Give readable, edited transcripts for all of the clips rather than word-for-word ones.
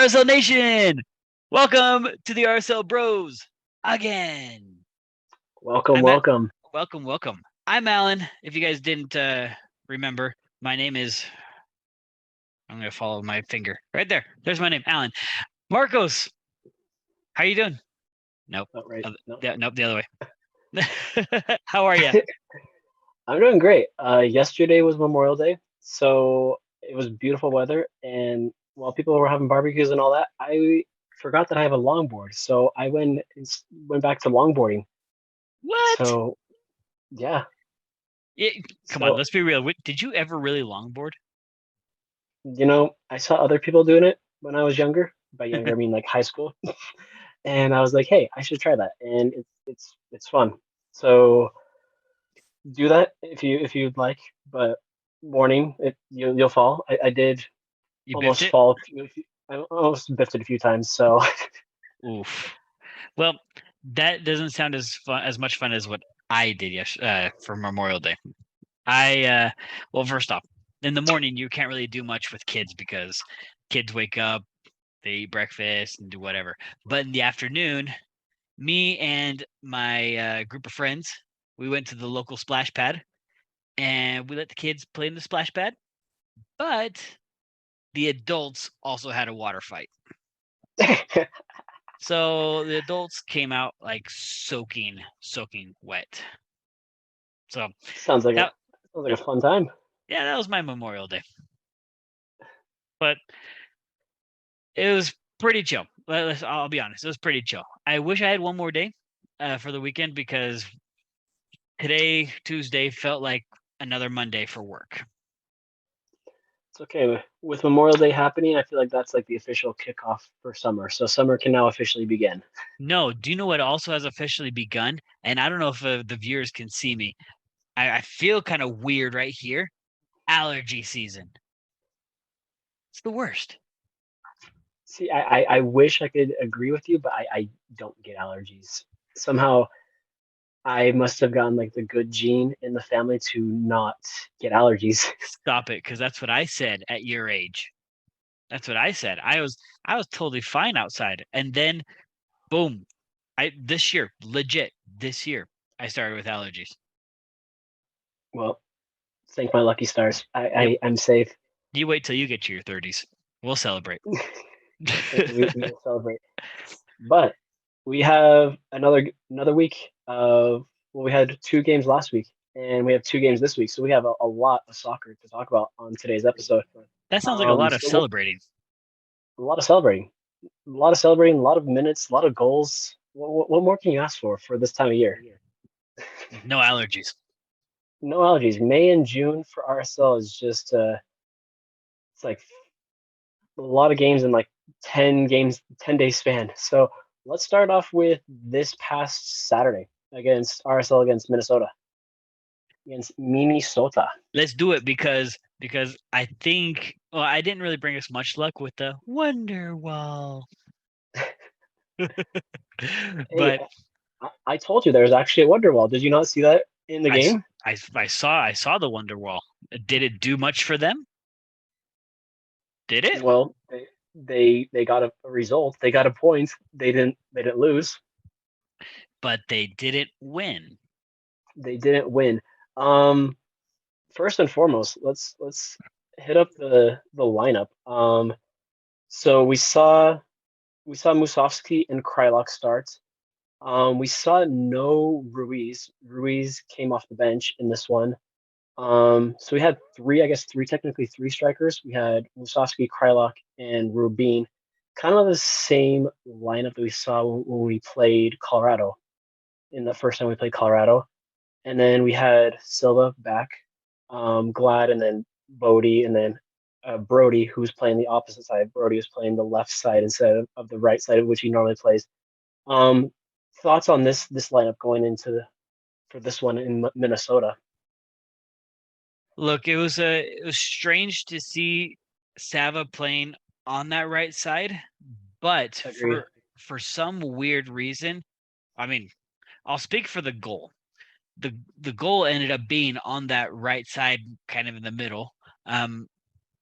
RSL Nation, welcome to the RSL Bros again. Welcome, I'm at welcome. welcome. I'm Alan. If you guys didn't remember, my name is. I'm gonna follow my finger right there. There's my name, Alan. Marcos, how you doing? Nope. Not right. No. Nope. The other way. How are you? I'm doing great. Yesterday was Memorial Day, so it was beautiful weather, and while people were having barbecues and all that, I forgot that I have a longboard, so I went back to longboarding. What? So yeah, Come on, so let's be real. Did you ever really longboard? I saw other people doing it when I was younger. By younger, I mean like high school, and I was like, hey, I should try that, and it's fun. So do that if you'd like, but warning, you'll fall. I did You biffed almost it? fall. I almost biffed it a few times. So Oof. Well, that doesn't sound as much fun as what I did for Memorial Day. Well, first off, in the morning you can't really do much with kids because kids wake up, they eat breakfast and do whatever. But in the afternoon, me and my group of friends, we went to the local splash pad and we let the kids play in the splash pad. But the adults also had a water fight. So the adults came out like soaking wet. So sounds like a that sounds like a fun time. yeah, that was my Memorial Day. But it was pretty chill. I'll be honest, it was pretty chill. I wish I had one more day for the weekend because today, Tuesday, felt like another Monday for work. It's okay with Memorial Day happening. I feel like that's like the official kickoff for summer. So summer can now officially begin. No, do you know what also has officially begun? And I don't know if the viewers can see me. I feel kind of weird right here. Allergy season. It's the worst. See, I wish I could agree with you, but I don't get allergies. Somehow I must have gotten like the good gene in the family to not get allergies. Stop it, because that's what I said at your age. That's what I said. I was totally fine outside, and then boom, this year, legit, this year, I started with allergies. Well, thank my lucky stars. Yep. I'm safe. You wait till you get to your 30s. We'll celebrate. We will celebrate. But we have another week of we had two games last week and we have two games this week. So we have a lot of soccer to talk about on today's episode. That sounds like a lot of So celebrating. a lot of celebrating, a lot of minutes, a lot of goals. What more can you ask for this time of year? No allergies. No allergies. May and June for RSL is just it's like a lot of games in like 10 games, 10-day span. So let's start off with this past Saturday against RSL against Minnesota. Against Minnesota. Let's do it because I think I didn't really bring us much luck with the Wonder Wall. Hey, But I told you there was actually a Wonderwall. Did you not see that in the game? I saw the Wonder Wall. Did it do much for them? Did it? Well, they got a result. They got a point. They didn't lose. But they didn't win. They didn't win. First and foremost, let's hit up the lineup. So we saw Musovsky and Krylak start. We saw no Ruiz. Ruiz came off the bench in this one. So we had technically three strikers. We had Musovsky, Krylak, and Rubin. Kind of the same lineup that we saw when we played Colorado in the first time we played Colorado. And then we had Silva back, Glad, and then Bodie, and then Brody, who's playing the opposite side. Brody was playing the left side instead of the right side, which he normally plays. Um, Thoughts on this lineup going into for this one in Minnesota? Look, it was strange to see Sava playing on that right side, but Agree. for some weird reason, I mean, I'll speak for the goal. The goal ended up being on that right side, kind of in the middle,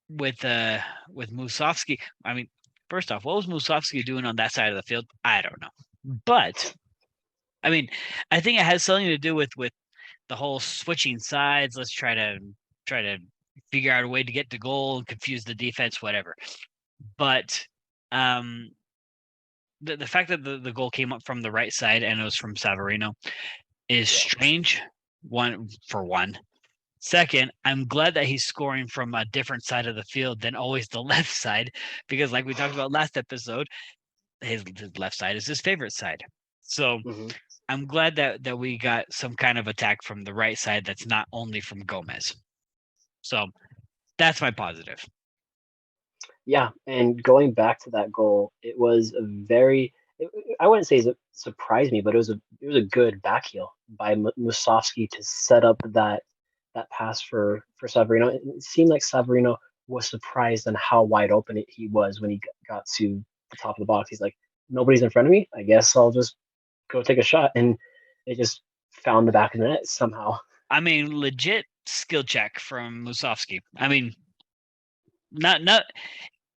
with Musovsky. I mean, First off, what was Musovski doing on that side of the field? I don't know. But I mean, I think it has something to do with the whole switching sides. Let's try to figure out a way to get to goal and confuse the defense, whatever. But the fact that the goal came up from the right side and it was from Savarino is strange. One. Second, I'm glad that he's scoring from a different side of the field than always the left side, because like we talked about last episode, his left side is his favorite side. So Mm-hmm. I'm glad that we got some kind of attack from the right side that's not only from Gomez. So that's my positive. Yeah, and going back to that goal, it was a very I wouldn't say it surprised me, but it was a good back heel by Musovski to set up that pass for Savarino. It seemed like Savarino was surprised on how wide open he was when he got to the top of the box. He's like, nobody's in front of me. I guess I'll just go take a shot, and it just found the back of the net somehow. I mean, legit skill check from Musovski. I mean, not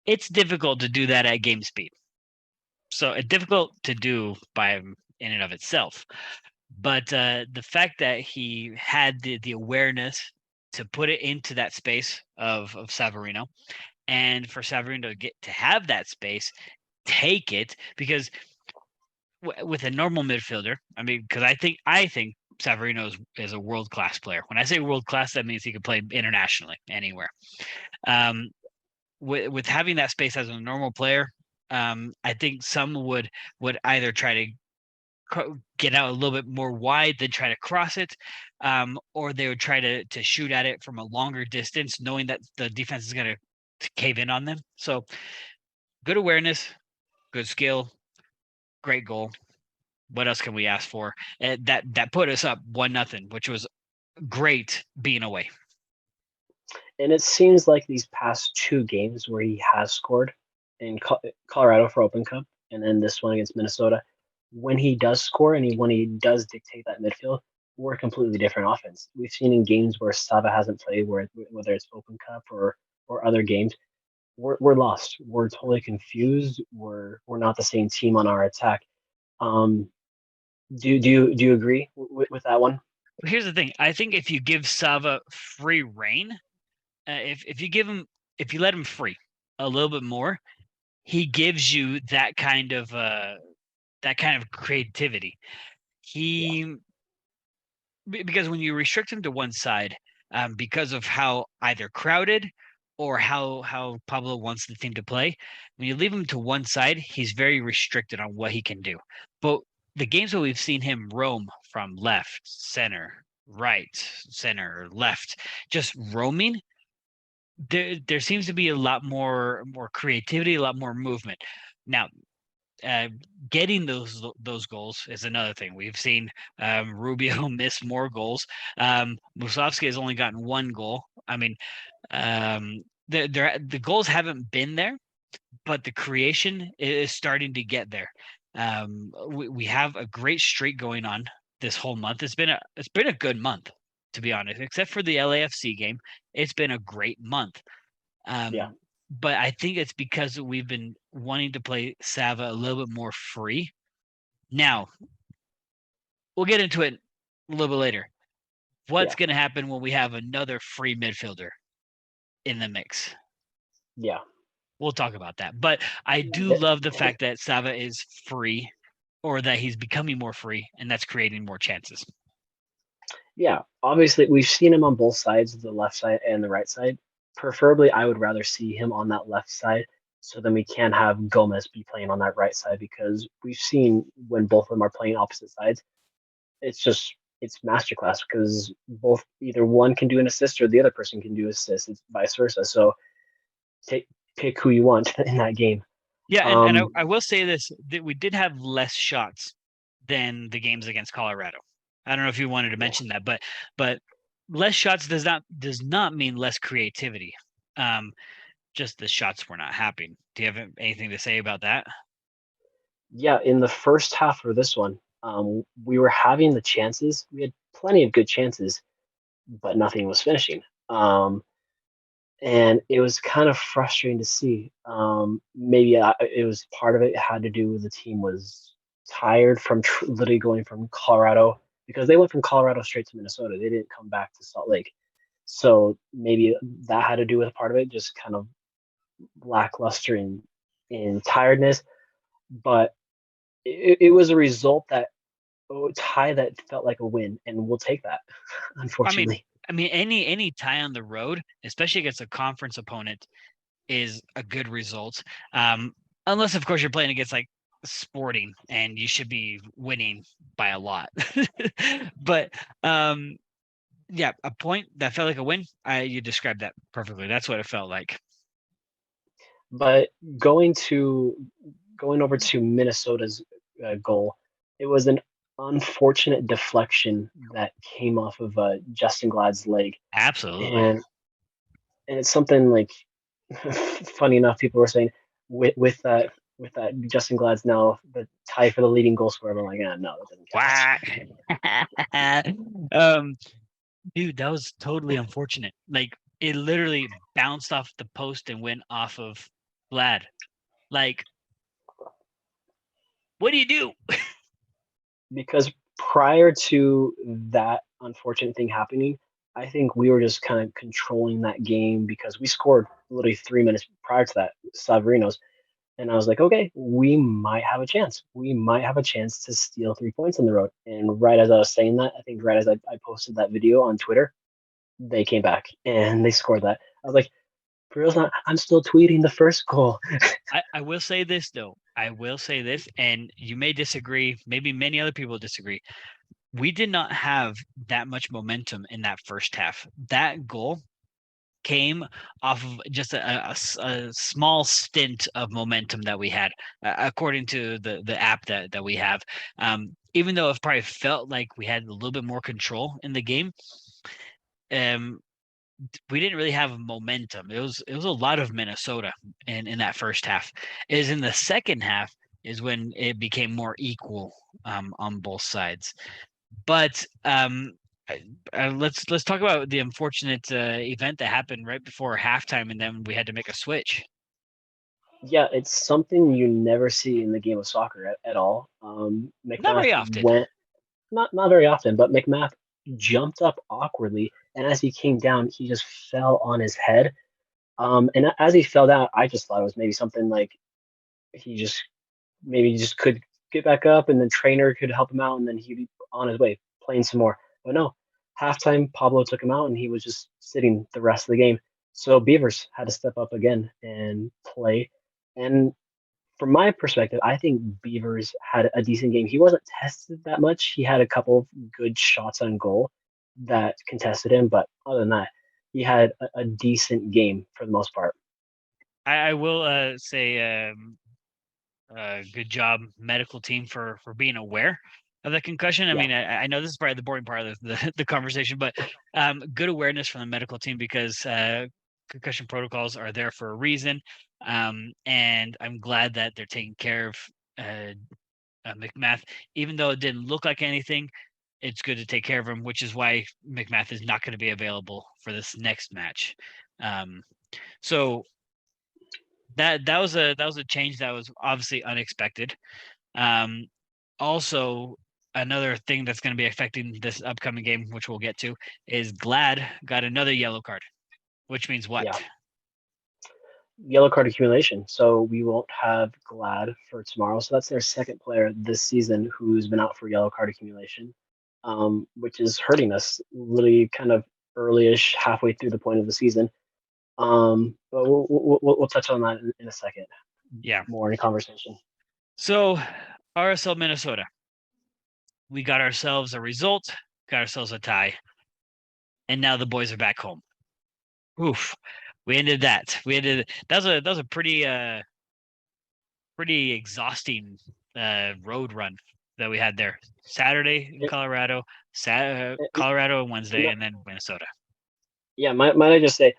it's difficult to do that at game speed. So it's difficult to do by in and of itself. But the fact that he had the awareness to put it into that space of Savarino, and for Savarino to get to have that space, take it, because with a normal midfielder, I mean, because I think Savarino is a world class player. When I say world class, that means he can play internationally anywhere. Um, with having that space as a normal player, I think some would either try to get out a little bit more wide than try to cross it, or they would try to shoot at it from a longer distance, knowing that the defense is going to cave in on them. So good awareness, good skill, great goal. What else can we ask for? That put us up 1-0, which was great being away. And it seems like these past two games where he has scored in Colorado for Open Cup, and then this one against Minnesota, when he does score and when he does dictate that midfield, we're a completely different offense. We've seen in games where Sava hasn't played, whether it's Open Cup or other games, we're lost. We're totally confused. We're not the same team on our attack. Um, do you agree with that one? Here's the thing. I think if you give Sava free reign, if you let him free a little bit more, he gives you that kind of creativity. Yeah, Because when you restrict him to one side, because of how either crowded or how Pablo wants the team to play, when you leave him to one side, he's very restricted on what he can do. But the games where we've seen him roam from left, center, right, center, left, just roaming, there seems to be a lot more creativity, a lot more movement. Now, uh, getting those goals is another thing. We've seen Rubio miss more goals. Musovski has only gotten one goal. I mean, the goals haven't been there, but the creation is starting to get there. We have a great streak going on this whole month. It's been a good month, to be honest. Except for the LAFC game, it's been a great month. yeah, But I think it's because we've been wanting to play Sava a little bit more free. Now, we'll get into it a little bit later. What's yeah, going to happen when we have another free midfielder in the mix? yeah. We'll talk about that. But I do love the fact that Sava is free, or that he's becoming more free, and that's creating more chances. Yeah, obviously we've seen him on both sides, the left side and the right side. Preferably, I would rather see him on that left side, so then we can have Gomez be playing on that right side, because we've seen when both of them are playing opposite sides, it's masterclass, because both either one can do an assist or the other person can do assist. It's vice versa. So take pick who you want in that game. Yeah, and Um, I will say this, that we did have less shots than the games against Colorado. I don't know if you wanted to yeah, mention that, but less shots does not mean less creativity. Um, just the shots were not happening. Do you have anything to say about that? yeah. In the first half for this one, we were having the chances. We had plenty of good chances, but nothing was finishing. Um, and it was kind of frustrating to see. Maybe it was part of it had to do with the team was tired from literally going from Colorado because they went from Colorado straight to Minnesota. They didn't come back to Salt Lake, so maybe that had to do with part of it, just kind of lackluster in tiredness. But it was a result that tie that felt like a win, and we'll take that. I mean, Unfortunately, any tie on the road, especially against a conference opponent, is a good result. Unless of course you're playing against like Sporting and you should be winning by a lot. But yeah, a point that felt like a win. You described that perfectly. That's what it felt like. but going over to Minnesota's goal, it was an unfortunate deflection that came off of Justin Glad's leg, Absolutely. and it's something like funny enough, people were saying with that Justin Glad's now the tie for the leading goal scorer. I'm like, no, that doesn't count. Whack. um, dude, that was totally unfortunate. Like it literally bounced off the post and went off of Vlad. Like, what do you do? Because prior to that unfortunate thing happening, I think we were just kind of controlling that game because we scored literally 3 minutes prior to that, Savarino's. And I was like, okay, we might have a chance. We might have a chance to steal 3 points on the road. And right as I was saying that, I think right as I posted that video on Twitter, they came back and they scored that. I was like, for real, not, I'm still tweeting the first goal. I will say this though. I will say this, and you may disagree. Maybe many other people disagree. We did not have that much momentum in that first half. That goal came off of just a small stint of momentum that we had, according to the app that we have. Even though it probably felt like we had a little bit more control in the game, um, we didn't really have momentum. It was a lot of Minnesota in that first half. Is in the second half is when it became more equal on both sides. But let's talk about the unfortunate event that happened right before halftime, and then we had to make a switch. Yeah, it's something you never see in the game of soccer at all. Not McMath very often. went not very often, but McMath jumped up awkwardly, and as he came down, he just fell on his head. And as he fell down, I just thought it was maybe something like he just maybe he just could get back up, and then trainer could help him out, and then he'd be on his way playing some more. But no, halftime Pablo took him out, and he was just sitting the rest of the game. So Beavers had to step up again and play. And from my perspective, I think Beavers had a decent game. He wasn't tested that much. He had a couple of good shots on goal that contested him, but other than that, he had a decent game for the most part. I will say good job medical team for being aware of the concussion. I Yeah, mean, I know this is probably the boring part of the conversation, but good awareness from the medical team because concussion protocols are there for a reason. And I'm glad that they're taking care of McMath, even though it didn't look like anything. It's good to take care of him, which is why McMath is not going to be available for this next match. Um, so that was a change that was obviously unexpected. Um, Also, another thing that's going to be affecting this upcoming game, which we'll get to, is Glad got another yellow card, which means yeah. what? Yellow card accumulation. So we won't have Glad for tomorrow. So that's their second player this season who's been out for yellow card accumulation, which is hurting us really kind of early-ish, halfway through the point of the season. But we'll touch on that in a second, Yeah. more in conversation. So, RSL Minnesota, we got ourselves a result, got ourselves a tie, and now the boys are back home. Oof. We ended that. That was a pretty exhausting road run that we had there. Saturday in It, Colorado, it, Colorado and Wednesday, no, and then Minnesota. yeah, might I just say,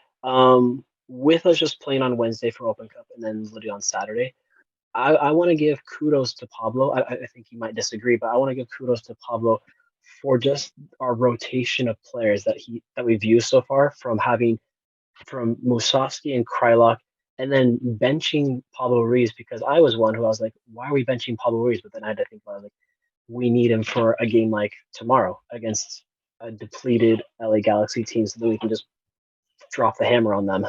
with us just playing on Wednesday for Open Cup and then literally on Saturday, I want to give kudos to Pablo. I think you might disagree, but I want to give kudos to Pablo for just our rotation of players that we've used so far, from having from Musovski and Krylok, and then benching Pablo Ruiz because I was one who I was like, why are we benching Pablo Ruiz? But then I had to think about it, like, we need him for a game like tomorrow against a depleted LA Galaxy team so that we can just drop the hammer on them.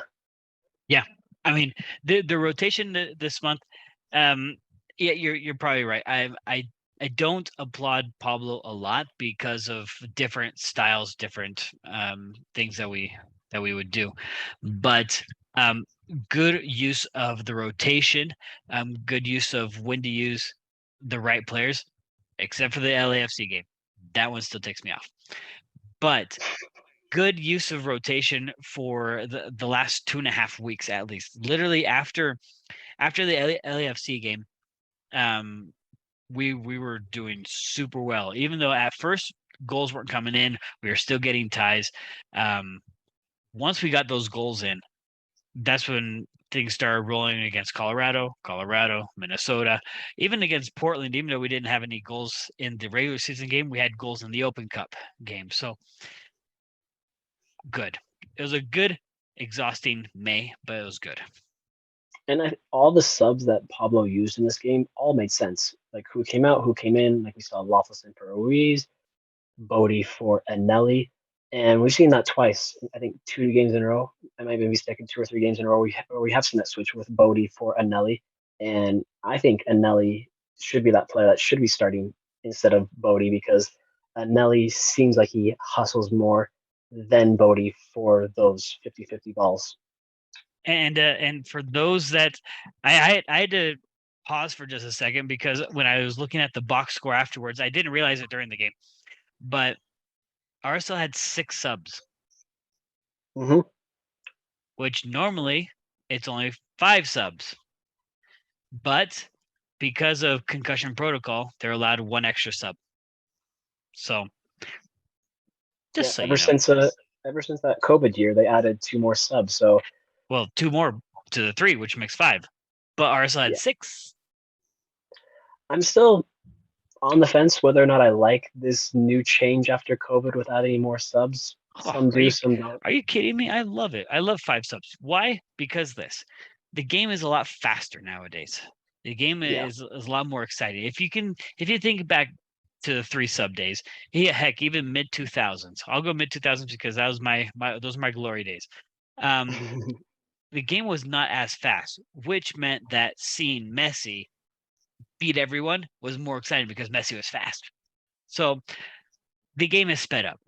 Yeah, I mean the rotation this month. Yeah, you're probably right. I don't applaud Pablo a lot because of different styles, different things that we would do, but good use of the rotation, good use of when to use the right players, except for the LAFC game. That one still takes me off. But good use of rotation for the last 2.5 weeks at least. Literally after the LAFC game, we were doing super well. Even though at first goals weren't coming in, we were still getting ties. Once we got those goals in, that's when things started rolling against Colorado, Minnesota, even against Portland. Even though we didn't have any goals in the regular season game, we had goals in the Open Cup game. So good. It was a good, exhausting May, but it was good. And all the subs that Pablo used in this game all made sense. Like who came out, who came in. Like we saw Loffelson for Ruiz, Bodie for Anelli. And we've seen that twice. I think 2 games in a row. I might be mistaken, 2 or 3 games in a row. We have seen that switch with Bodie for Anelli. And I think Anelli should be that player that should be starting instead of Bodie because Anelli seems like he hustles more than Bodie for those 50-50 balls. And for those that I had to pause for just a second because when I was looking at the box score afterwards, I didn't realize it during the game, but RSL had 6 subs, Mm-hmm. which normally it's only 5 subs. But because of concussion protocol, they're allowed 1 extra sub. So just so you know. Ever since that COVID year, they added 2 more subs. So Well, 2 more to the 3, which makes 5. But RSL had yeah, 6. I'm still on the fence whether or not I like this new change after COVID with adding more subs. Oh, Some do, some don't. are you kidding me? I love it. I love 5 subs. Why? Because the game is a lot faster nowadays. The game Yeah. is a lot more exciting. If you think back to the 3 sub days, yeah, heck, even mid 2000s. I'll go mid 2000s because that was my those are my glory days. Um, the game was not as fast, which meant that seeing Messi beat everyone was more exciting because Messi was fast. So the game is sped up,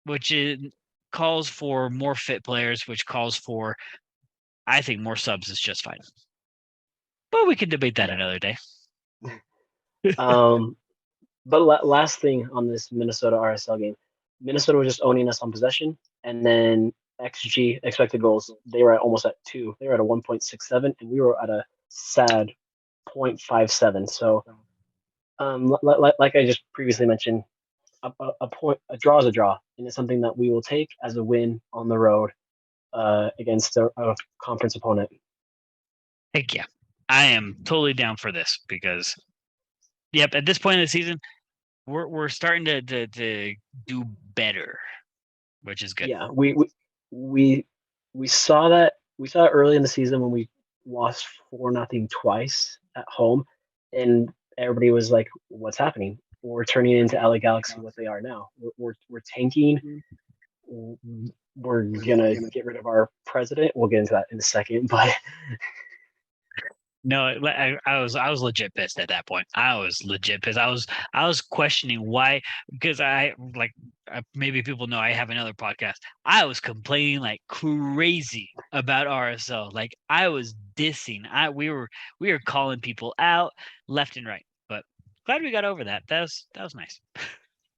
which calls for more fit players, which calls for, I think, more subs is just fine. But we can debate that Yeah. another day. Um, but last thing on this Minnesota RSL game, Minnesota was just owning us on possession, and then XG expected goals they were almost at 2. They were at a 1.67, and we were at a sad 0.57. So, like I just previously mentioned, a draw is a draw, and it's something that we will take as a win on the road against a conference opponent. Heck yeah. I am totally down for this because, yep, at this point in the season, we're starting to do better, which is good. Yeah, we saw that early in the season when we lost 4-0 twice at home, and everybody was like, "What's happening? We're turning into LA Galaxy what they are now. We're tanking. We're gonna get rid of our president. We'll get into that in a second, but No, I was legit pissed at that point. I was legit pissed. I was questioning why, because maybe people know I have another podcast. I was complaining like crazy about RSL. Like I was dissing. We were calling people out left and right. But glad we got over that. That was nice.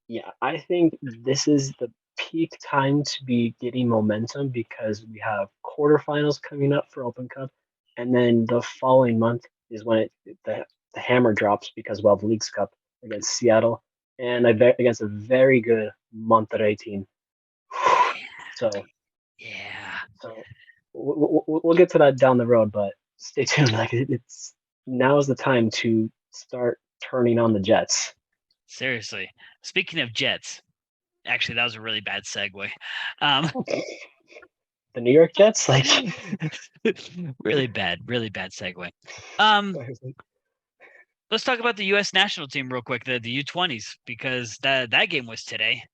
yeah, I think this is the peak time to be getting momentum because we have quarterfinals coming up for Open Cup, and then the following month is when the hammer drops because we'll have Leagues Cup against Seattle, and I bet against a very good Monterrey team. So Yeah. so we'll get to that down the road, but stay tuned. Like it's now is the time to start turning on the Jets. Seriously. Speaking of Jets, actually that was a really bad segue. Um, the New York Jets? Like, really bad segue. Let's talk about the U.S. national team real quick, the U-20s, because that game was today.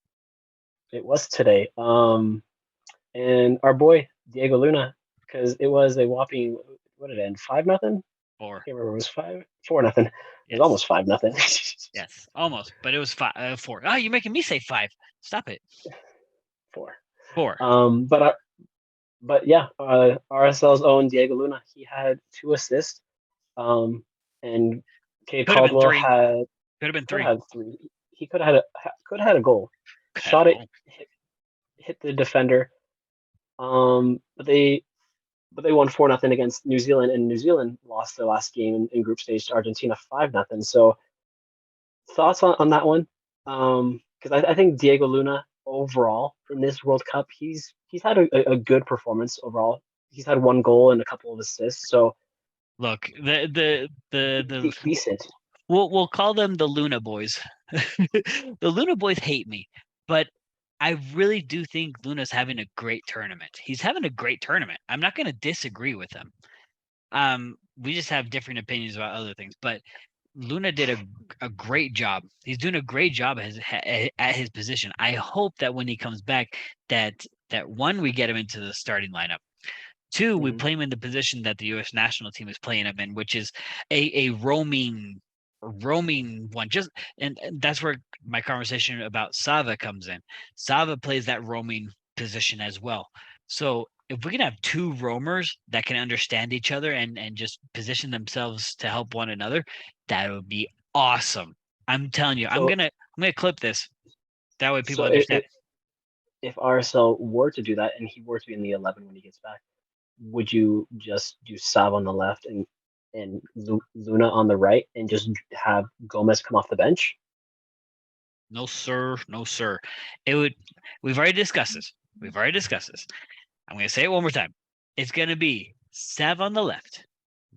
it was today. And our boy Diego Luna, because it was a whopping, what did it end? 5-0. Or Can't remember. It was 4-0. It was yes, almost 5-0. yes, almost, but it was 4. Oh, you're making me say 5. Stop it. 4. 4. But yeah, RSL's own Diego Luna, he had 2 assists. And Cade Could have been Caldwell 3. Could have been could 3. have had 3. He could have had a goal. Had a Shot it, goal. hit the defender. But they won 4-0 against New Zealand, and New Zealand lost their last game in group stage to Argentina 5-0. So thoughts on that one? Because I think Diego Luna overall from this World Cup, he's had a good performance overall. He's had 1 goal and a couple of assists, so Look, the decent. we'll call them the Luna boys. The Luna boys hate me, but I really do think Luna's having a great tournament. He's having a great tournament. I'm not going to disagree with him. We just have different opinions about other things, but Luna did a great job. He's doing a great job at his position. I hope that when he comes back, that one, we get him into the starting lineup. 2, we Mhm. play him in the position that the U.S. national team is playing him in, which is a roaming one. And that's where my conversation about Sava comes in. Sava plays that roaming position as well. So if we can have 2 roamers that can understand each other and just position themselves to help one another, that would be awesome. I'm telling you, So I'm gonna clip this. That way people so understand. if RSL were to do that and he were to be in the 11 when he gets back, would you just do Sav on the left and Luna on the right and just have Gomez come off the bench? No, sir. No, sir. It would. We've already discussed this. We've already discussed this. I'm going to say it one more time. It's going to be Sav on the left,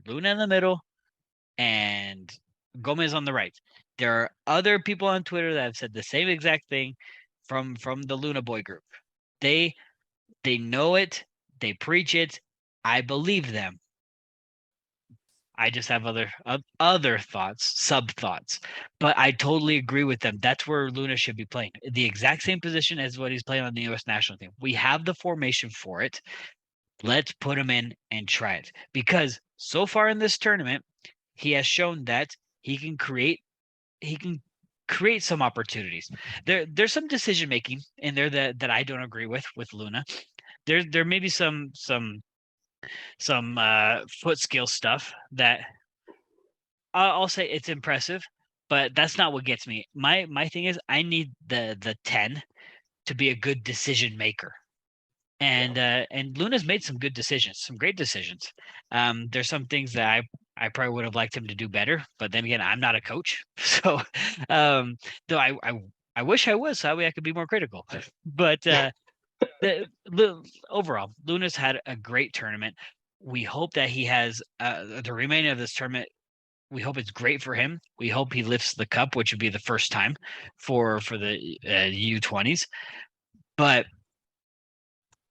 Luna in the middle, and Gomez on the right. There are other people on Twitter that have said the same exact thing from the Luna Boy group. They know it. They preach it. I believe them. I just have other thoughts, sub thoughts, but I totally agree with them. That's where Luna should be playing, the exact same position as what he's playing on the U.S. national team. We have the formation for it. Let's put him in and try it, because so far in this tournament, he has shown that he can create. He can create some opportunities. There's some decision making in there that I don't agree with Luna. There may be some foot skill stuff that I'll say it's impressive, but that's not what gets me. My thing is I need the 10 to be a good decision maker. Yeah. And Luna's made some good decisions, some great decisions. There's some things that I probably would have liked him to do better, but then again, I'm not a coach, so um, though I wish I was, so that way I could be more critical. But overall, Luna's had a great tournament. We hope that he has the remainder of this tournament. We hope it's great for him. We hope he lifts the cup, which would be the first time for the U-20s. But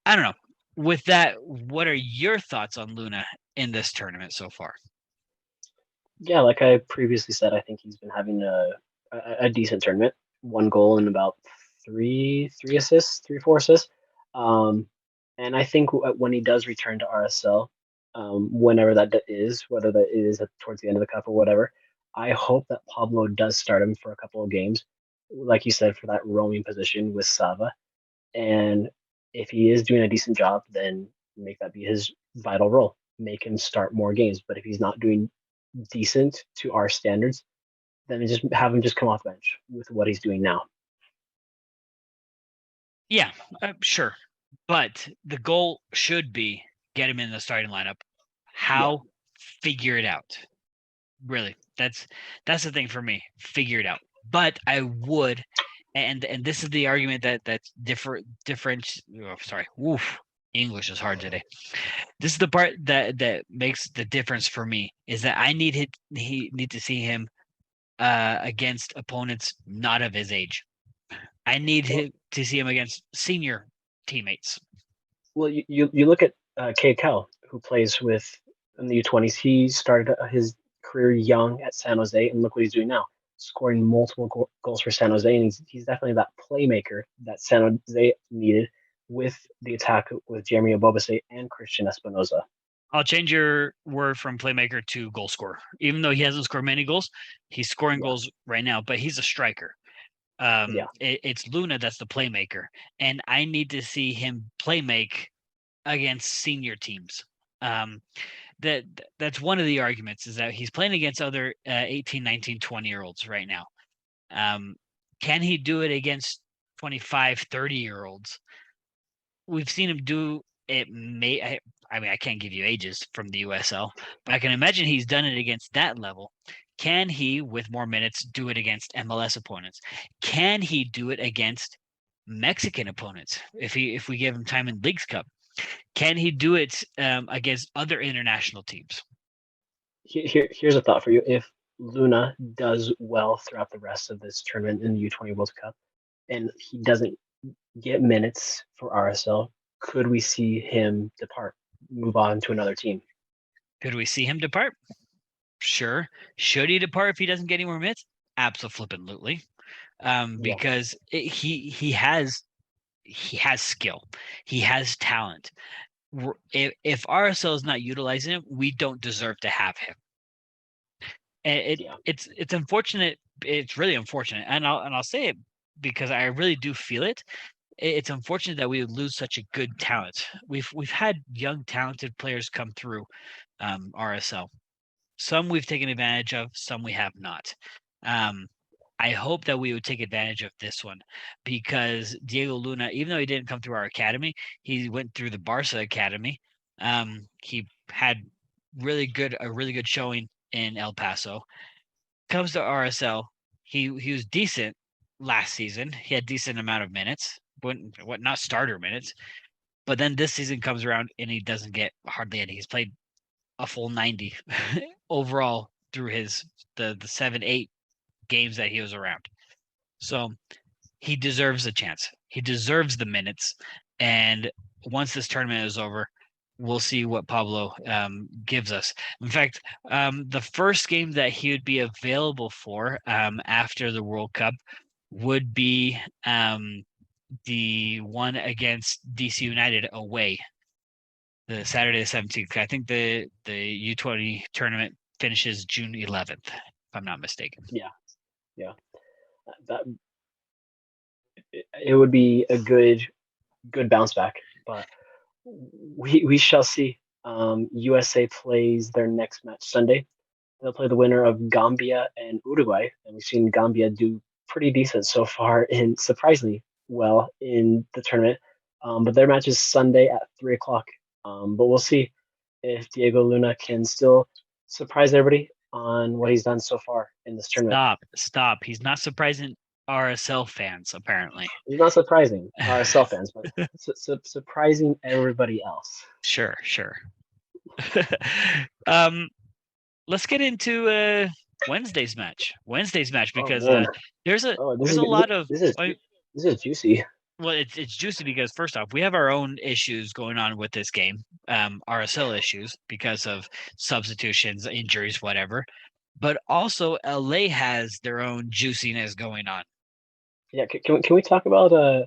I don't know. With that, what are your thoughts on Luna in this tournament so far? Yeah, like I previously said, I think he's been having a decent tournament. 1 goal and about three assists, 3 4 assists. Um, and I think when he does return to RSL, whenever that is, whether that is towards the end of the cup or whatever, I hope that Pablo does start him for a couple of games, like you said, for that roaming position with Sava. And if he is doing a decent job, then make that be his vital role. Make him start more games. But if he's not doing decent to our standards, then just have him just come off bench with what he's doing now. Yeah, sure. But the goal should be get him in the starting lineup. Yeah. How? Figure it out. Really, that's the thing for me. Figure it out. But I would, and this is the argument that's different. Oh, sorry. Woof. English is hard today. This is the part that makes the difference for me, is that I need to see him against opponents not of his age. I need Well, him to see him against senior teammates. Well, you look at Cade Cowell, who plays with in the U20s. He started his career young at San Jose, and look what he's doing now, scoring multiple goals for San Jose. And he's definitely that playmaker that San Jose needed with the attack with Jeremy Ebobisse and Christian Espinoza. I'll change your word from playmaker to goal scorer. Even though he hasn't scored many goals, he's scoring Yeah, goals right now, but he's a striker. yeah, It's Luna that's the playmaker, and I need to see him play make against senior teams. Um, that's one of the arguments is that he's playing against other 18, 19, 20-year-olds right now. Um, can he do it against 25, 30-year-olds? We've seen him do it. I mean, I can't give you ages from the USL, but I can imagine he's done it against that level. Can he, with more minutes, do it against MLS opponents? Can he do it against Mexican opponents if we give him time in Leagues Cup? Can he do it against other international teams? Here's a thought for you. If Luna does well throughout the rest of this tournament in the U20 World Cup, and he doesn't get minutes for RSL, could we see him depart, move on to another team? Could we see him depart? Sure. Should he depart if he doesn't get any more minutes? Absolutely. Yeah, Because he has skill, he has talent. If RSL is not utilizing him, we don't deserve to have him. And yeah, it's unfortunate. It's really unfortunate, and I'll say it because I really do feel it. It's unfortunate that we would lose such a good talent. We've had young, talented players come through RSL. Some we've taken advantage of, some we have not. Um, I hope that we would take advantage of this one because Diego Luna, even though he didn't come through our academy, he went through the Barca academy. He had a really good showing in El Paso. Comes to RSL, he was decent last season. He had decent amount of minutes, but what not starter minutes. But then this season comes around and he doesn't get hardly any. He's played a full 90 overall through the 7, 8 games that he was around. So he deserves a chance. He deserves the minutes. And once this tournament is over, we'll see what Pablo gives us. In fact, the first game that he would be available for after the World Cup would be the one against DC United away, the Saturday the 17th. I think the U20 tournament finishes June 11th, if I'm not mistaken. yeah, yeah. That it would be a good bounce back, but we shall see. USA plays their next match Sunday. They'll play the winner of Gambia and Uruguay, and we've seen Gambia do pretty decent so far and surprisingly well in the tournament. But their match is Sunday at 3 o'clock. But we'll see if Diego Luna can still surprise everybody on what he's done so far in this tournament. Stop. He's not surprising RSL fans, apparently. He's not surprising RSL fans, but surprising everybody else. Sure. um, let's get into Wednesday's match. Oh Because man! Oh, this there's is a lot of this is juicy. well, it's juicy because first off, we have our own issues going on with this game, RSL issues because of substitutions, injuries, whatever. But also, LA has their own juiciness going on. Yeah, can we talk about uh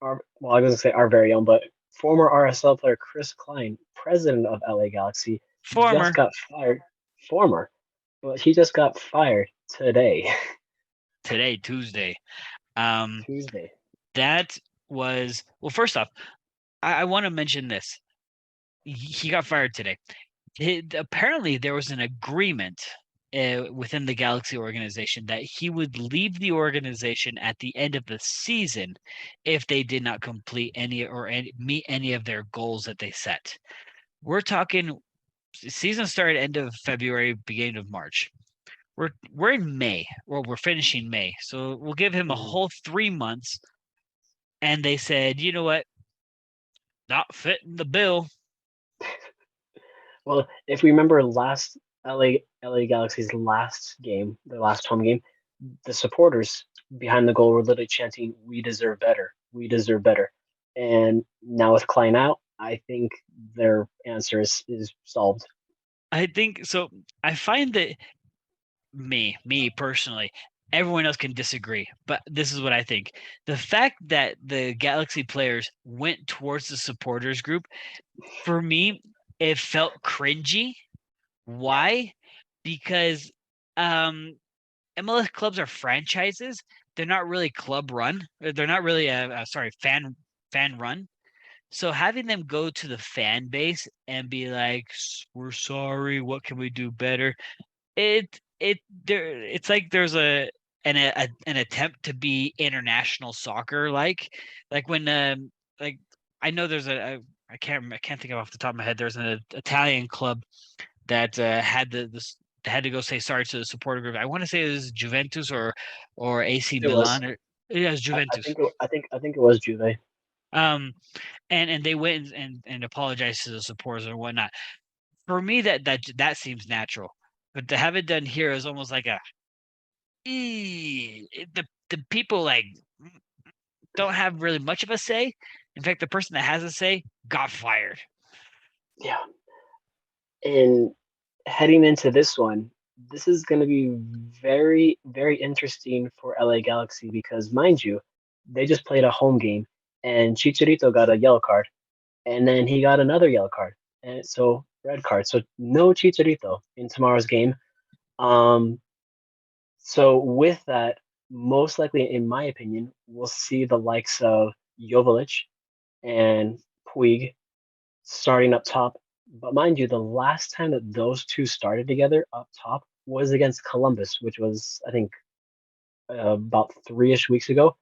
our well I was gonna say our very own, but former RSL player Chris Klein, president of LA Galaxy, just Former got fired. Former, but he just got fired today, today, Tuesday. Um, Tuesday. that was well. First off, I want to mention this. He got fired today. Apparently, there was an agreement within the Galaxy organization that he would leave the organization at the end of the season if they did not complete meet any of their goals that they set. We're talking season started end of February, beginning of March. We're in May, or we're finishing May, so we'll give him a Mhm. whole 3 months. And they said, you know what, not fitting the bill. Well, if we remember last LA Galaxy's last game, their last home game, the supporters behind the goal were literally chanting, "We deserve better. We deserve better." And now with Klein out, I think their answer is solved. I think so. I find that me personally, everyone else can disagree, but this is what I think. The fact that the Galaxy players went towards the supporters group, for me, it felt cringy. Yeah. Why? Because MLS clubs are franchises. They're not really club run. They're not really sorry, fan run. So having them go to the fan base and be like, "We're sorry. What can we do better?" It's like there's an attempt to be international soccer like when like I know there's I can't think of off the top of my head. There's an Italian club that had this had to go say sorry to the supporter group. I want to say it was Juventus or AC It was. Milan or yeah, it's I Juventus. think I think it was Juve. Um and they went and apologized to the supporters and whatnot. For me, that seems natural, but to have it done here is almost like the people like don't have really much of a say. In fact, the person that has a say got fired. Yeah. And heading into this one, this is going to be very, very interesting for LA Galaxy because, mind you, they just played a home game and Chicharito got a yellow card and then he got another yellow card. And so, red card. So, no Chicharito in tomorrow's game. Um, so, with that, most likely, in my opinion, we'll see the likes of Joveljic and Puig starting up top. But mind you, the last time that those two started together up top was against Columbus, which was I think about 3-ish weeks ago.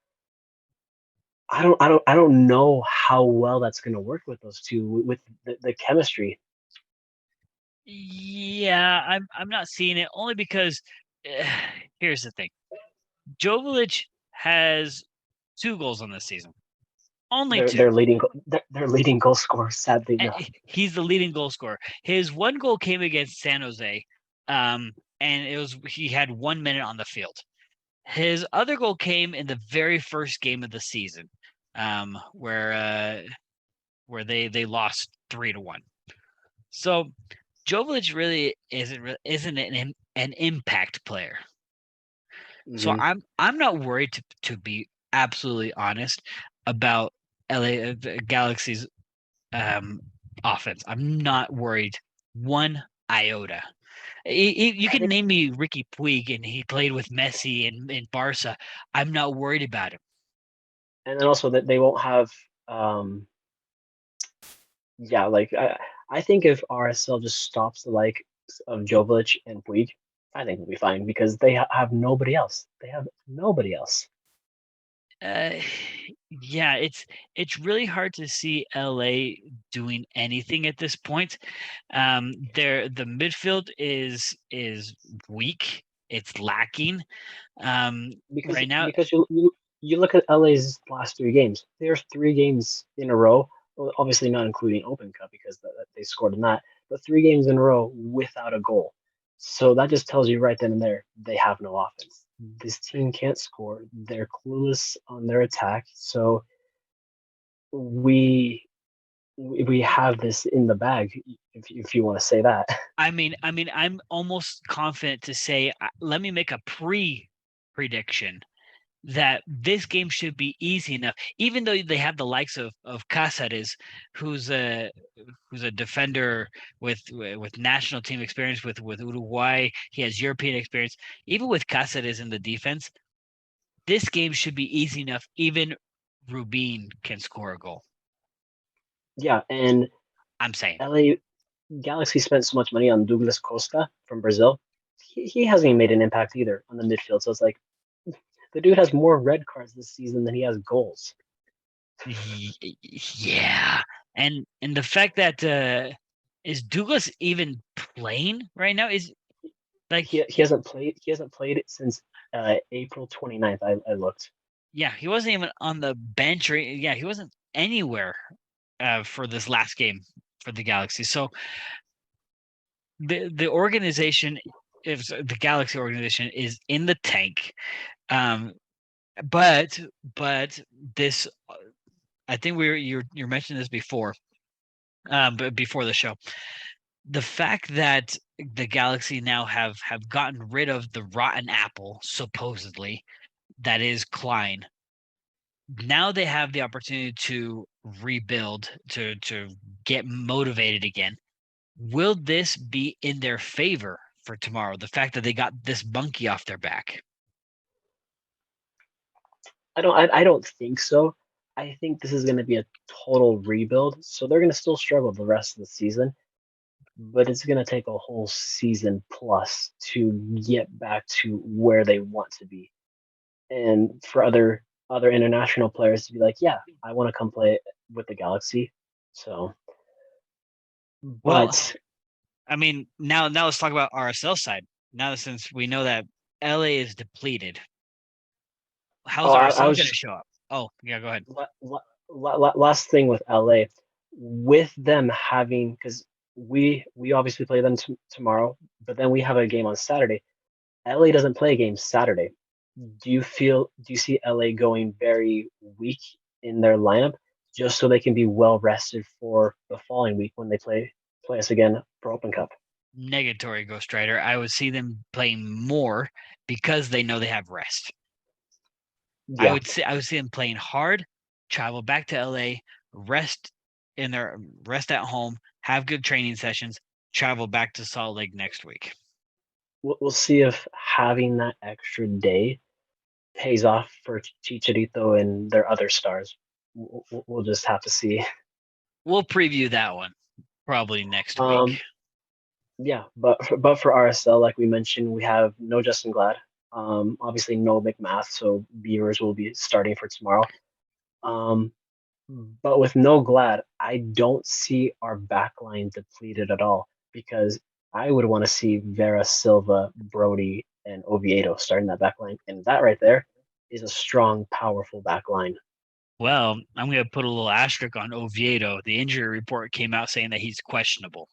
I don't know how well that's going to work with those two with the chemistry. Yeah, I'm not seeing it only because uh, here's the thing: Joveljic has 2 goals on this season, only two. Their leading goal scorer, sadly, no. He's the leading goal scorer. His 1 goal came against San Jose, and it was he had 1 minute on the field. His other goal came in the very first game of the season, where they lost 3-1. So Jovic really isn't an impact player. So Hmm. I'm not worried to be absolutely honest about LA Galaxy's um, offense. I'm not worried one iota. You I can think, name me Ricky Puig, and he played with Messi in Barca. I'm not worried about him. and then also that they won't have, um, yeah, like I think if RSL just stops the like of Jovic and Puig, I think we'll be fine because they have nobody else. They have nobody else. Uh, yeah, it's really hard to see LA doing anything at this point. The midfield is weak. It's lacking. because Right now, you look at LA's last 3 games. There's 3 games in a row. Well, obviously not including Open Cup because they scored in that, but 3 games in a row without a goal. So that just tells you right then and there they have no offense. This team can't score. They're clueless on their attack. So we we have this in the bag, if you want to say that. I'm almost confident to say, let me make a prediction that this game should be easy enough, even though they have the likes of Cáceres, who's a who's a defender with national team experience with Uruguay. He has European experience. Even with Cáceres in the defense, this game should be easy enough. Even Rubin can score a goal. Yeah, and I'm saying. LA Galaxy spent so much money on Douglas Costa from Brazil. He hasn't even made an impact either on the midfield. So it's like the dude has more red cards this season than he has goals. Yeah, and the fact that is Douglas even playing right now is like He hasn't played it since April 29th. I looked. yeah, he wasn't even on the bench or yeah, he wasn't anywhere for this last game for the Galaxy. So the organization, if the Galaxy organization is in the tank, um, but this I think you're mentioning this before, but before the show. The fact that the Galaxy now have gotten rid of the rotten apple, supposedly, that is Klein. Now they have the opportunity to rebuild, to get motivated again. Will this be in their favor for tomorrow? The fact that they got this monkey off their back. I don't think so. I think this is going to be a total rebuild, so they're going to still struggle the rest of the season, but it's going to take a whole season plus to get back to where they want to be. And for other international players to be like, yeah, I want to come play with the Galaxy. So, Well, but I mean, now let's talk about RSL side. Now since we know that LA is depleted, how's I RSL was going to just show up? Oh, yeah, go ahead. last thing with LA, with them having because we obviously play them tomorrow, but then we have a game on Saturday. LA doesn't play a game Saturday. Do you see LA going very weak in their lineup just so they can be well rested for the following week when they play us again for Open Cup? Negatory Ghost Rider. I would see them playing more because they know they have rest. Yeah, I would see them playing hard, travel back to LA, rest rest at home, have good training sessions, travel back to Salt Lake next week. we'll see if having that extra day pays off for Chicharito and their other stars. We'll just have to see. We'll preview that one probably next Um, week. yeah, but for RSL, like we mentioned, we have no Justin Glad. Obviously no McMath, so Beavers will be starting for tomorrow. Um, but with no Glad, I don't see our backline depleted at all because I would want to see Vera Silva, Brody, and Oviedo starting that backline, and that right there is a strong, powerful backline. Well, I'm going to put a little asterisk on Oviedo. The injury report came out saying that he's questionable.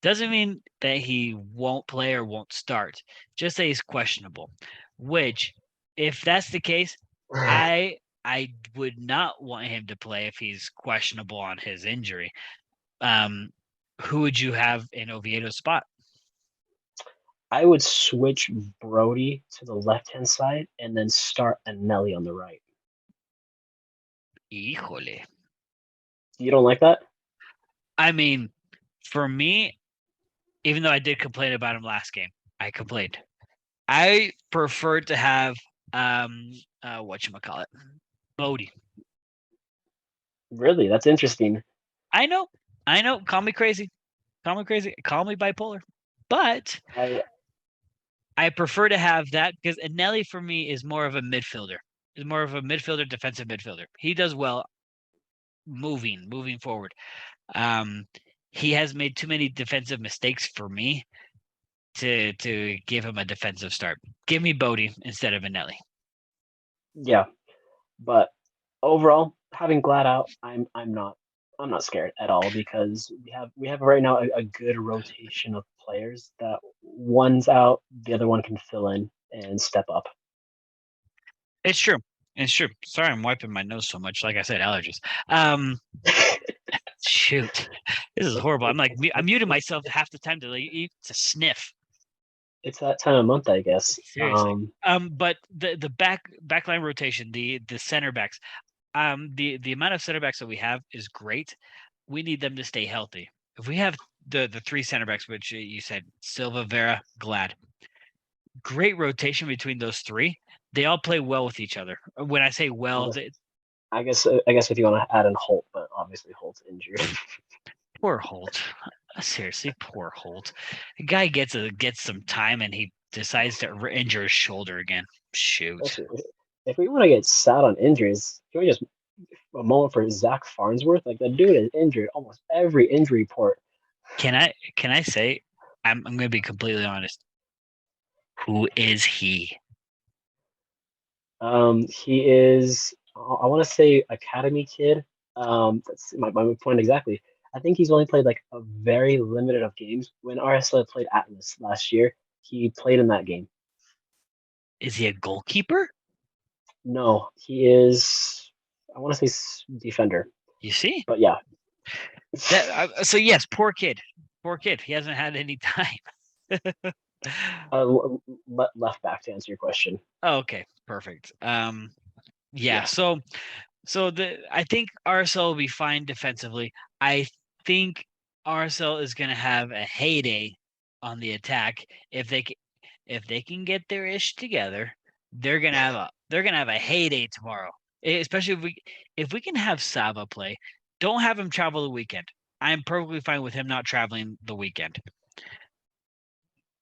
Doesn't mean that he won't play or won't start. Just say he's questionable. Which, if that's the case, I would not want him to play if he's questionable on his injury. Um, who would you have in Oviedo's spot? I would switch Brody to the left hand side and then start Anelli on the right. Híjole. You don't like that? I mean, for me, even though I did complain about him last game, I complained. I prefer to have whatchamacallit, Bodie. Really? That's interesting. I know. Call me crazy. Call me crazy. Call me bipolar. But I I prefer to have that because Anelli for me is more of a midfielder. Is more of a midfielder, defensive midfielder. He does well moving forward. Um, he has made too many defensive mistakes for me to give him a defensive start. Give me Bodie instead of Anelli. yeah, but overall, having Glad out, I'm not scared at all because we have right now a good rotation of players that one's out, the other one can fill in and step up. It's true. It's true. Sorry, I'm wiping my nose so much. Like I said, allergies. Um, shoot, this is horrible. I'm like I'm muting myself half the time to sniff. It's that time of month, I guess. Seriously. But the backline rotation, the center backs, the amount of center backs that we have is great. We need them to stay healthy. If we have the three center backs, which you said Silva, Vera, Glad, great rotation between those three. They all play well with each other. When I say I well, guess I guess if you want to add in Holt, but obviously Holt's injured. poor Holt. Seriously, poor Holt. The guy gets some time and he decides to injure his shoulder again. Shoot. Listen, if we want to get sad on injuries, can we just a moment for Zach Farnsworth? Like the dude is injured almost every injury report. Can I say I'm gonna be completely honest. Who is he? He is I want to say academy kid. That's my point exactly. I think he's only played like a very limited of games. When RSL played Atlas last year, he played in that game. Is he a goalkeeper? No, he is. I want to say defender, You see but yeah. that? So yes, poor kid, poor kid. He hasn't had any time. Left back to answer your question. Oh, okay, perfect. Yeah. Yeah, So I think RSL will be fine defensively. I think RSL is going to have a heyday on the attack if they can get their ish together. They're gonna have a heyday tomorrow. Especially if we can have Sava play. Don't have him travel the weekend. I'm perfectly fine with him not traveling the weekend.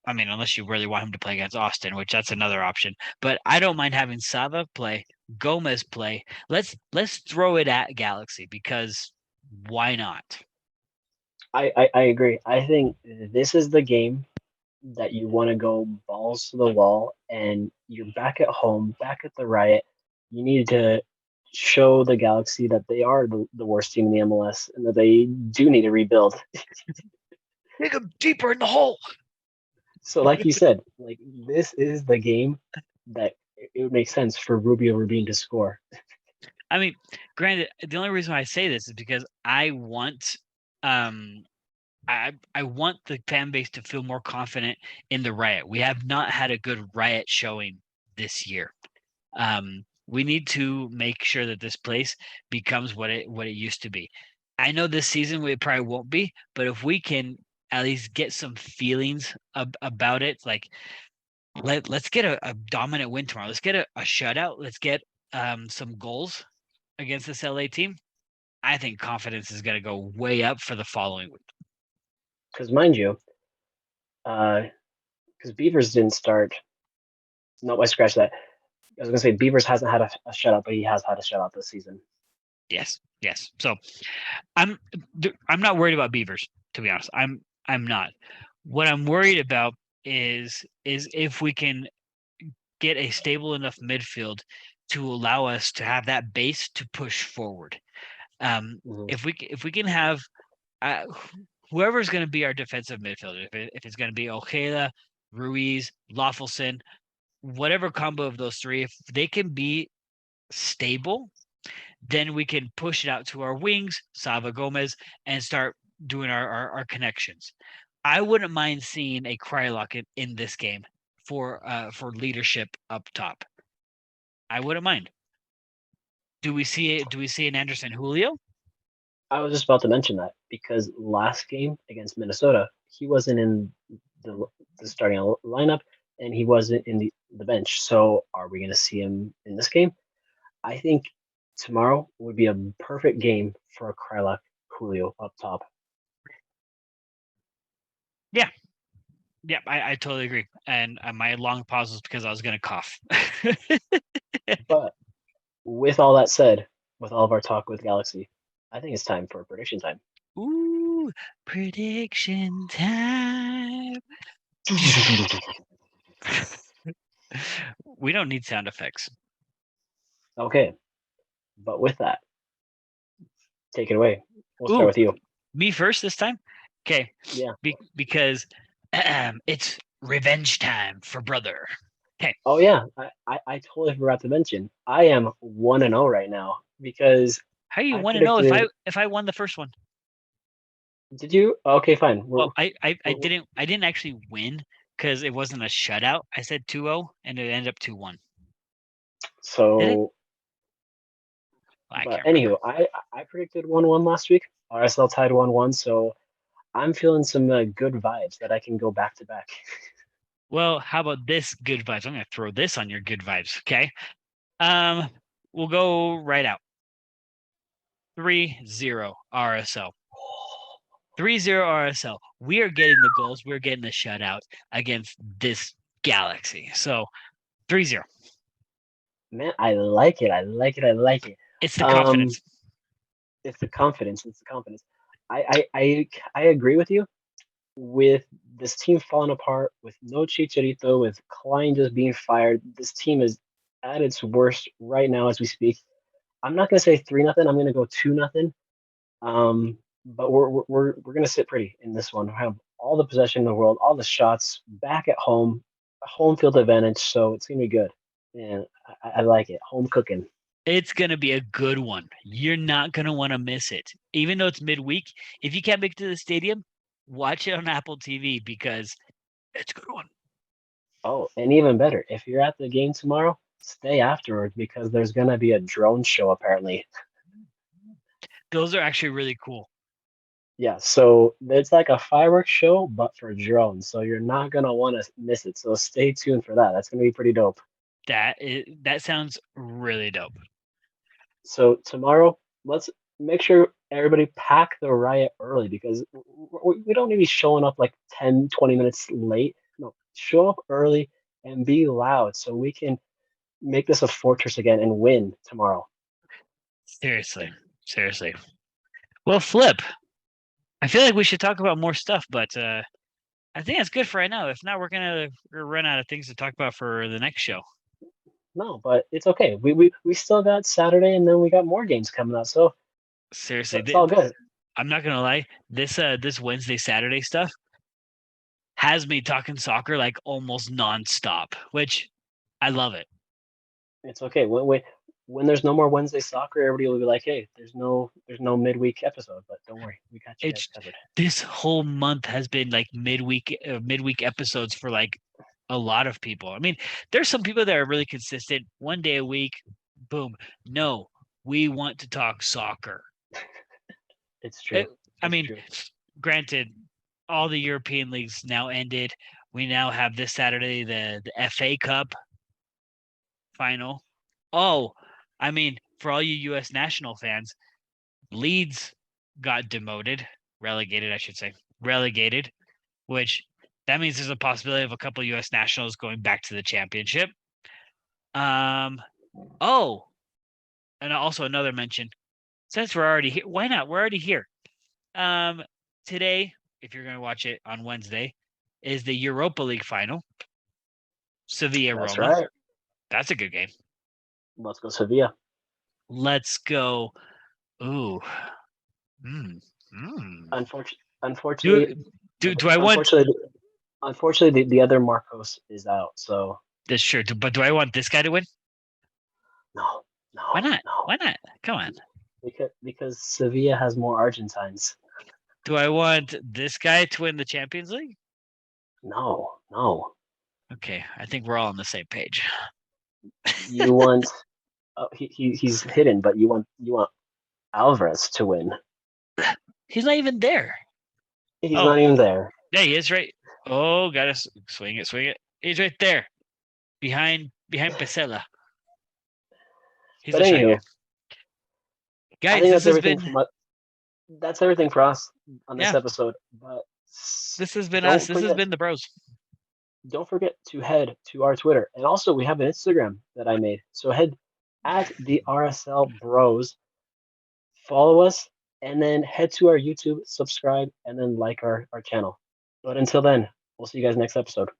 I mean, unless you really want him to play against Austin, which that's another option. But I don't mind having Sava play, Gomez play. Let's throw it at Galaxy because why not? I agree. I think this is the game that you want to go balls to the wall, and you're back at home, back at the Riot. You need to show the Galaxy that they are the worst team in the MLS and that they do need to rebuild. Dig him deeper in the hole. So, like you said, like this is the game that it would make sense for Rubio Rubin to score. I mean, granted, the only reason why I say this is because um I want the fan base to feel more confident in the Riot. We have not had a good Riot showing this year. We need to make sure that this place becomes what it used to be. I know this season we probably won't be, but if we can at least get some feelings about it, like let's get a dominant win tomorrow. Let's get a shutout. Let's get some goals against this LA team. I think confidence is going to go way up for the following week. Because mind you, because Beavers didn't start. No, I scratched that. I was gonna say Beavers hasn't had a shutout, but he has had a shutout this season. Yes, yes. So I'm I'm not worried about Beavers, to be honest. I'm not. What I'm worried about is if we can get a stable enough midfield to allow us to have that base to push forward. Mm-hmm. If we can have uh, whoever's going to be our defensive midfielder, if it's going to be Ojeda, Ruiz, Loffelson, whatever combo of those three, if they can be stable, then we can push it out to our wings, Sava Gomez, and start doing our connections. I wouldn't mind seeing a Krylock in this game for leadership up top. I wouldn't mind. Do we see it? Do we see an Anderson Julio? I was just about to mention that because last game against Minnesota, he wasn't in the, the starting lineup and he wasn't in the bench. So are we going to see him in this game? I think tomorrow would be a perfect game for a Krylock Julio up top. Yeah, yeah, I totally agree. And my long pause was because I was going to cough. But with all that said, with all of our talk with Galaxy, I think it's time for prediction time. Ooh, prediction time. We don't need sound effects. Okay, but with that, take it away. We'll start Ooh, with you. me first this time? Okay. Yeah. Because it's revenge time for brother. Okay. Oh yeah, I totally forgot to mention I am 1-0 right now because How you I want to know if predicted. I won the first one? Did you? Okay, fine. Well, I We're didn't actually win because it wasn't a shutout. I said 2-0 and it ended up 2-1. Did it? so. I But can't remember. anywho, I predicted 1-1 last week. RSL tied 1-1, so I'm feeling some good vibes that I can go back to back. Well, how about this good vibes? I'm gonna throw this on your good vibes, okay? Um, we'll go right out. 3-0 RSL. 3-0 RSL. We are getting the goals. We're getting the shutout against this Galaxy. So 3-0. Man, I like it. I like it. I like it. It's the Um, confidence. it's the confidence. It's the confidence. I agree with you. With this team falling apart, with no Chicharito, with Klein just being fired, this team is at its worst right now as we speak. I'm not gonna say 3-0. I'm gonna go 2-0. But we're gonna sit pretty in this one. We have all the possession in the world, all the shots back at home, a home field advantage. So it's gonna be good. And I like it. Home cooking. It's going to be a good one. You're not going to want to miss it. Even though it's midweek, if you can't make it to the stadium, watch it on Apple TV because it's a good one. Oh, and even better, if you're at the game tomorrow, stay afterwards because there's gonna be a drone show apparently. Those are actually really cool. Yeah, so it's like a fireworks show, but for drones. So you're not gonna want to miss it. So stay tuned for that. That's gonna be pretty dope. That sounds really dope. So tomorrow, let's make sure everybody pack the riot early because we don't need to be showing up like 10, 20 minutes late. No, show up early and be loud so we can make this a fortress again and win tomorrow. Seriously. Well, Flip, I feel like we should talk about more stuff, but I think that's good for right now. If not, we're gonna run out of things to talk about for the next show. No, but it's okay. We still got Saturday and then we got more games coming up. So Seriously, it's all good. I'm not gonna lie. This Wednesday Saturday stuff has me talking soccer like almost nonstop, which I love it. It's okay. When there's no more Wednesday soccer, everybody will be like, "Hey, there's no midweek episode." But don't worry, we got you guys covered. This whole month has been like midweek episodes for like a lot of people. I mean, there's some people that are really consistent, 1 day a week, boom. No, we want to talk soccer. It's true. I mean, granted, all the European leagues now ended. We now have this Saturday the FA Cup final. Oh, I mean, for all you U.S. national fans, Leeds got relegated, I should say, which that means there's a possibility of a couple U.S. nationals going back to the championship. Oh, and also another mention. Since we're already here, why not? We're already here. Today, if you're going to watch it on Wednesday, is the Europa League final. Sevilla That's Roma. right. That's a good game. Let's go Sevilla. Let's go. Ooh. Unfortunately, do I want? Unfortunately, the other Marcos is out. So that's true. But do I want this guy to win? No. Why not? No. Why not? Come on. Because Sevilla has more Argentines. Do I want this guy to win the Champions League? No. Okay, I think we're all on the same page. You want he's hidden, but you want Alvarez to win. He's not even there. He's not even there. Yeah, he is right. Oh, gotta swing it. He's right there, behind Pesela. He's but anyway, guys, I think that's everything for us on this episode. But this has been us. This has been the bros. Don't forget to head to our Twitter, and also we have an Instagram that I made. So head at the RSL Bros, follow us, and then head to our YouTube, subscribe, and then like our channel. But until then, we'll see you guys next episode.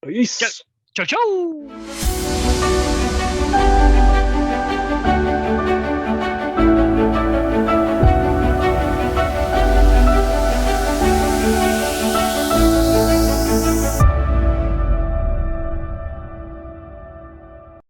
Peace. Ciao.